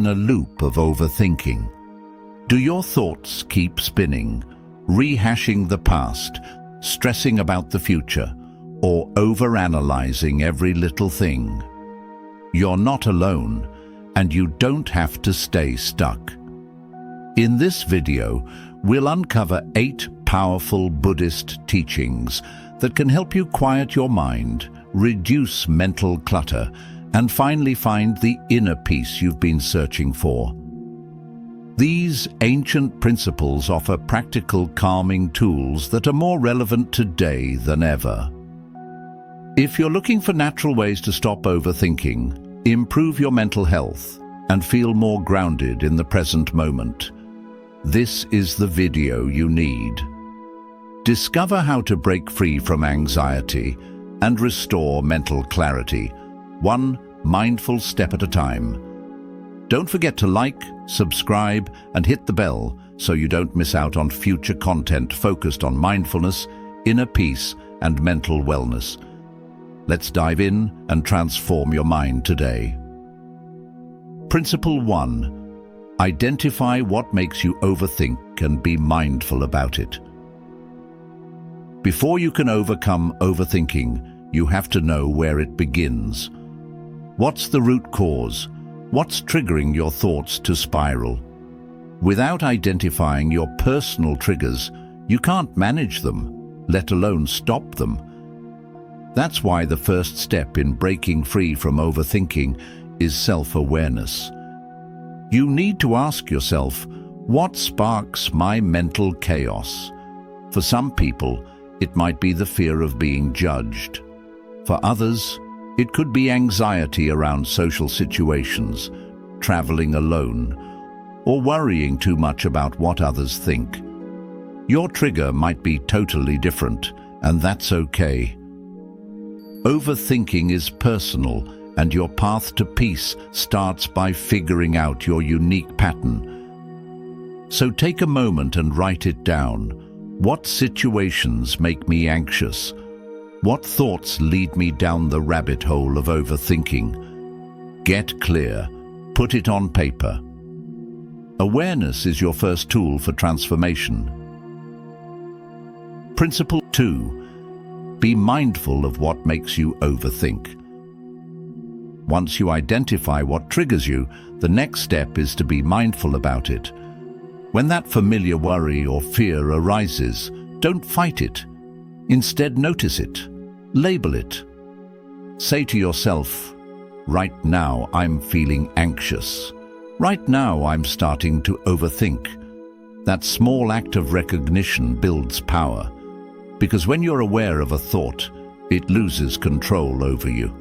in a loop of overthinking? Do your thoughts keep spinning, rehashing the past, stressing about the future, or overanalyzing every little thing? You're not alone, and you don't have to stay stuck. In this video, we'll uncover 8 powerful Buddhist teachings that can help you quiet your mind, reduce mental clutter, and finally find the inner peace you've been searching for. These ancient principles offer practical calming tools that are more relevant today than ever. If you're looking for natural ways to stop overthinking, improve your mental health, and feel more grounded in the present moment, this is the video you need. Discover how to break free from anxiety and restore mental clarity, one mindful step at a time. Don't forget to like, subscribe, and hit the bell so you don't miss out on future content focused on mindfulness, inner peace, and mental wellness. Let's dive in and transform your mind today. Principle 1. Identify what makes you overthink and be mindful about it. Before you can overcome overthinking, you have to know where it begins. What's the root cause? What's triggering your thoughts to spiral? Without identifying your personal triggers, you can't manage them, let alone stop them. That's why the first step in breaking free from overthinking is self-awareness. You need to ask yourself, what sparks my mental chaos? For some people, it might be the fear of being judged. For others, it could be anxiety around social situations, traveling alone, or worrying too much about what others think. Your trigger might be totally different, and that's okay. Overthinking is personal, and your path to peace starts by figuring out your unique pattern. So take a moment and write it down. What situations make me anxious? What thoughts lead me down the rabbit hole of overthinking? Get clear. Put it on paper. Awareness is your first tool for transformation. Principle 2. Be mindful of what makes you overthink. Once you identify what triggers you, the next step is to be mindful about it. When that familiar worry or fear arises, don't fight it. Instead, notice it. Label it. Say to yourself, right now I'm feeling anxious. Right now I'm starting to overthink. That small act of recognition builds power, because when you're aware of a thought, it loses control over you.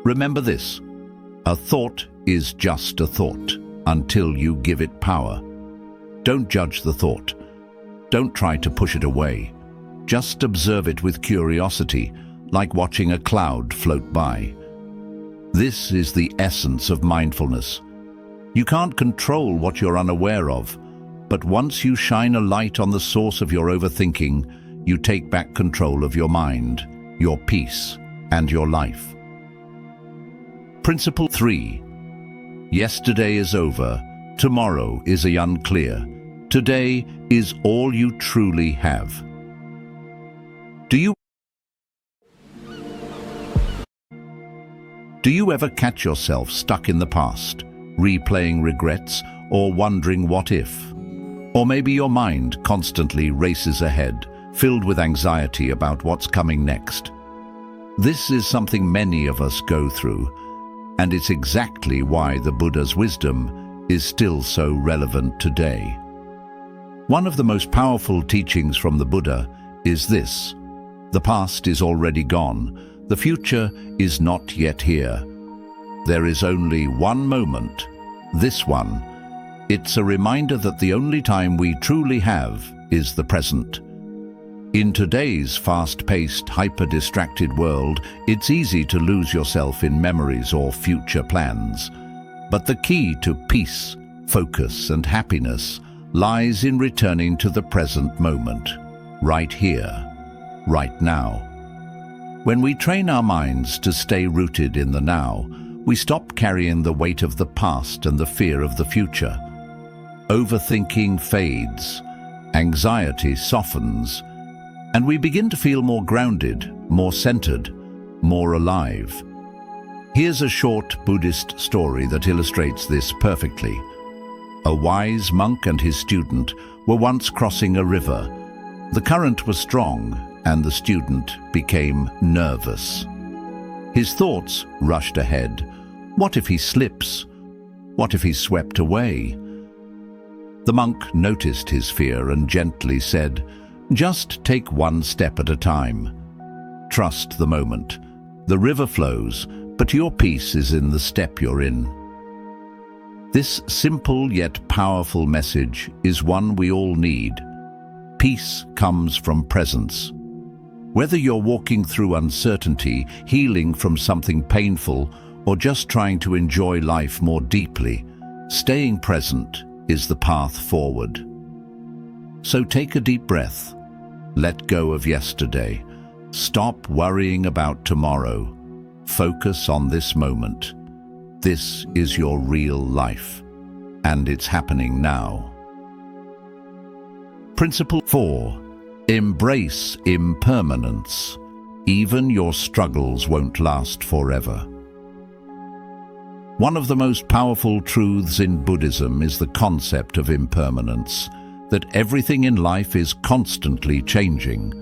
Remember this, a thought is just a thought until you give it power. Don't judge the thought. Don't try to push it away. Just observe it with curiosity, like watching a cloud float by. This is the essence of mindfulness. You can't control what you're unaware of, but once you shine a light on the source of your overthinking, you take back control of your mind, your peace, and your life. Principle 3. Yesterday is over. Tomorrow is unclear. Today is all you truly have. Do you ever catch yourself stuck in the past, replaying regrets or wondering what if? Or maybe your mind constantly races ahead, filled with anxiety about what's coming next. This is something many of us go through, and it's exactly why the Buddha's wisdom is still so relevant today. One of the most powerful teachings from the Buddha is this: the past is already gone. The future is not yet here. There is only one moment, this one. It's a reminder that the only time we truly have is the present. In today's fast-paced, hyper-distracted world, it's easy to lose yourself in memories or future plans. But the key to peace, focus, and happiness lies in returning to the present moment, right here, right now. When we train our minds to stay rooted in the now, We stop carrying the weight of the past and the fear of the future. Overthinking fades, anxiety softens, and we begin to feel more grounded, more centered, more alive. Here's a short Buddhist story that illustrates this perfectly. A wise monk and his student were once crossing a river. The current was strong, and the student became nervous. His thoughts rushed ahead. What if he slips? What if he's swept away? The monk noticed his fear and gently said, "Just take one step at a time. Trust the moment. The river flows, but your peace is in the step you're in." This simple yet powerful message is one we all need. Peace comes from presence. Whether you're walking through uncertainty, healing from something painful, or just trying to enjoy life more deeply, staying present is the path forward. So take a deep breath. Let go of yesterday. Stop worrying about tomorrow. Focus on this moment. This is your real life, and it's happening now. Principle 4. Embrace impermanence. Even your struggles won't last forever. One of the most powerful truths in Buddhism is the concept of impermanence, that everything in life is constantly changing.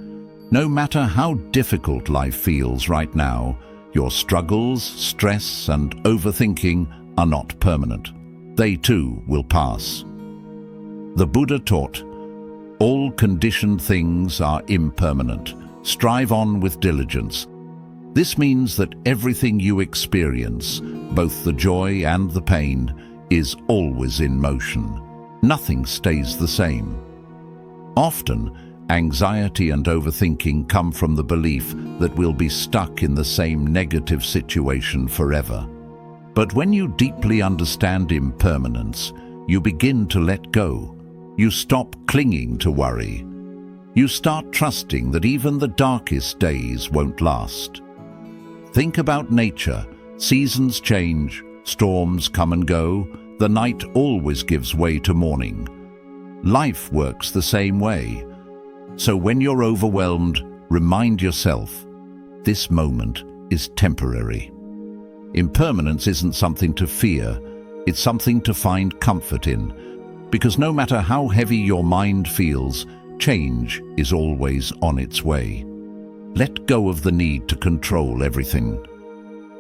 No matter how difficult life feels right now, your struggles, stress, and overthinking are not permanent. They too will pass. The Buddha taught, "All conditioned things are impermanent. Strive on with diligence." This means that everything you experience, both the joy and the pain, is always in motion. Nothing stays the same. Often, anxiety and overthinking come from the belief that we'll be stuck in the same negative situation forever. But when you deeply understand impermanence, you begin to let go. You stop clinging to worry. You start trusting that even the darkest days won't last. Think about nature. Seasons change, storms come and go, the night always gives way to morning. Life works the same way. So when you're overwhelmed, remind yourself, this moment is temporary. Impermanence isn't something to fear, it's something to find comfort in. Because no matter how heavy your mind feels, change is always on its way. Let go of the need to control everything.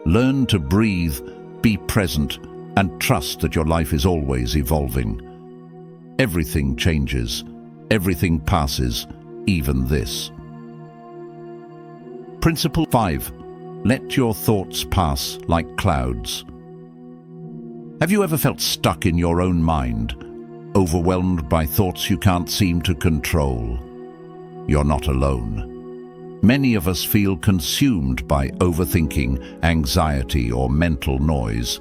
Learn to breathe, be present, and trust that your life is always evolving. Everything changes, everything passes, even this. Principle 5. Let your thoughts pass like clouds. Have you ever felt stuck in your own mind, overwhelmed by thoughts you can't seem to control? You're not alone. Many of us feel consumed by overthinking, anxiety, or mental noise.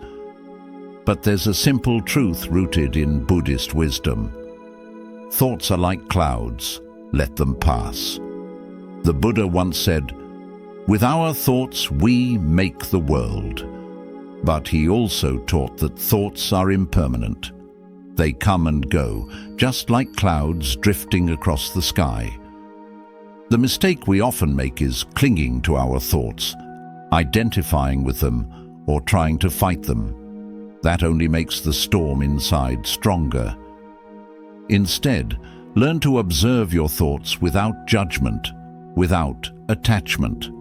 But there's a simple truth rooted in Buddhist wisdom. Thoughts are like clouds. Let them pass. The Buddha once said, "With our thoughts we make the world." But he also taught that thoughts are impermanent. They come and go, just like clouds drifting across the sky. The mistake we often make is clinging to our thoughts, identifying with them, or trying to fight them. That only makes the storm inside stronger. Instead, learn to observe your thoughts without judgment, without attachment.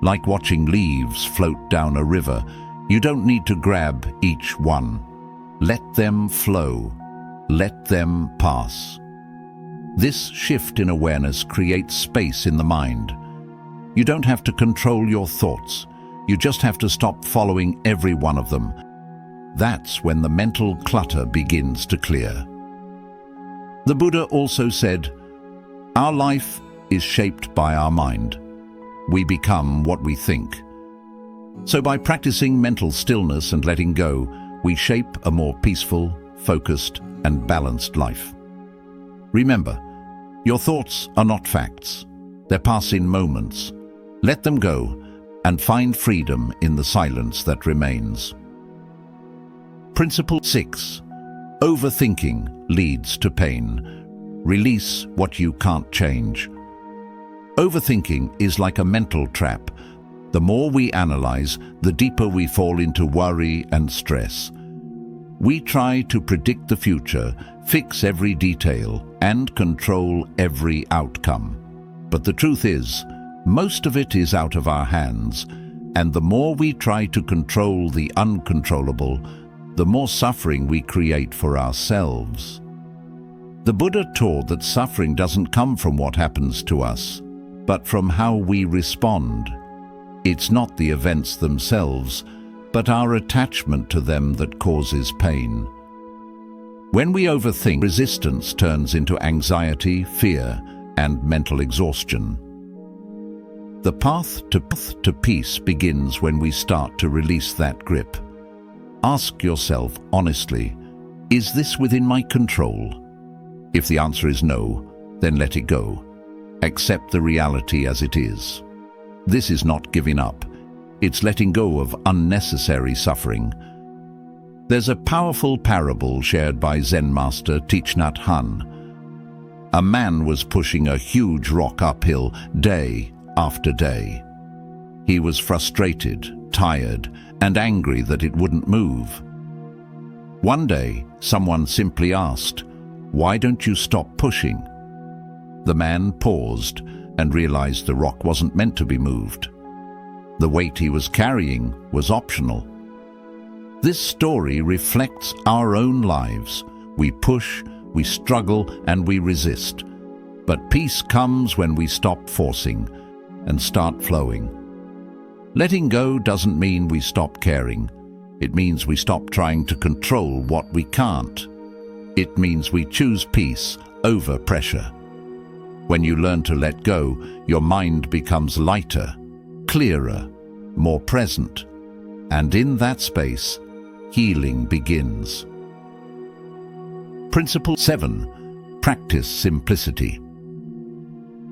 Like watching leaves float down a river, you don't need to grab each one. Let them flow. Let them pass. This shift in awareness creates space in the mind. You don't have to control your thoughts. You just have to stop following every one of them. That's when the mental clutter begins to clear. The Buddha also said, "Our life is shaped by our mind. We become what we think." So by practicing mental stillness and letting go, we shape a more peaceful, focused, and balanced life. Remember, your thoughts are not facts. They're passing moments. Let them go, and find freedom in the silence that remains. Principle 6. Overthinking leads to pain. Release what you can't change. Overthinking is like a mental trap. The more we analyze, the deeper we fall into worry and stress. We try to predict the future, fix every detail, and control every outcome. But the truth is, most of it is out of our hands, and the more we try to control the uncontrollable, the more suffering we create for ourselves. The Buddha taught that suffering doesn't come from what happens to us, but from how we respond. It's not the events themselves, but our attachment to them that causes pain. When we overthink, resistance turns into anxiety, fear, and mental exhaustion. The path to peace begins when we start to release that grip. Ask yourself honestly, is this within my control? If the answer is no, then let it go. Accept the reality as it is. This is not giving up. It's letting go of unnecessary suffering. There's a powerful parable shared by Zen master Thich Nhat Hanh. A man was pushing a huge rock uphill day after day. He was frustrated, tired, and angry that it wouldn't move. One day, someone simply asked, "Why don't you stop pushing?" The man paused and realized the rock wasn't meant to be moved. The weight he was carrying was optional. This story reflects our own lives. We push, we struggle, and we resist. But peace comes when we stop forcing and start flowing. Letting go doesn't mean we stop caring. It means we stop trying to control what we can't. It means we choose peace over pressure. When you learn to let go, your mind becomes lighter, clearer, more present. And in that space, healing begins. Principle 7. Practice simplicity.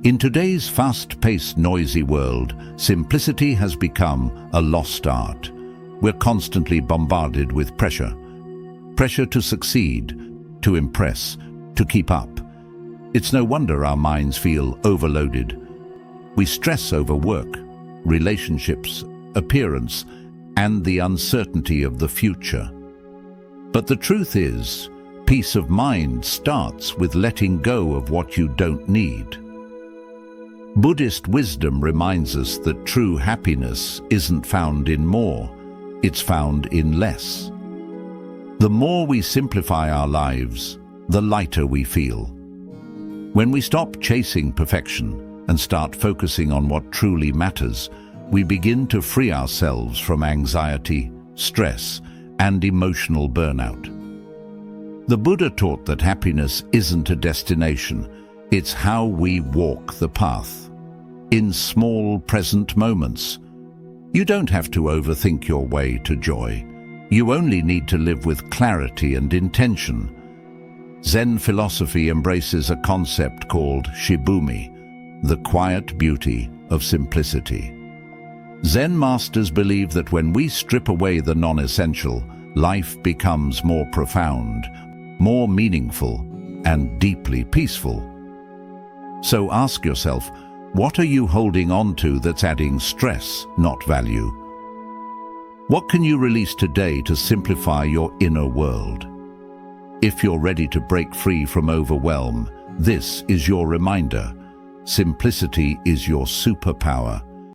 In today's fast-paced, noisy world, simplicity has become a lost art. We're constantly bombarded with pressure. Pressure to succeed, to impress, to keep up. It's no wonder our minds feel overloaded. We stress over work, relationships, appearance, and the uncertainty of the future. But the truth is, peace of mind starts with letting go of what you don't need. Buddhist wisdom reminds us that true happiness isn't found in more, it's found in less. The more we simplify our lives, the lighter we feel. When we stop chasing perfection and start focusing on what truly matters, we begin to free ourselves from anxiety, stress, and emotional burnout. The Buddha taught that happiness isn't a destination, it's how we walk the path. In small, present moments. You don't have to overthink your way to joy. You only need to live with clarity and intention. Zen philosophy embraces a concept called shibumi, the quiet beauty of simplicity. Zen masters believe that when we strip away the non-essential, life becomes more profound, more meaningful, and deeply peaceful. So ask yourself, what are you holding on to that's adding stress, not value? What can you release today to simplify your inner world? If you're ready to break free from overwhelm, this is your reminder. Simplicity is your superpower.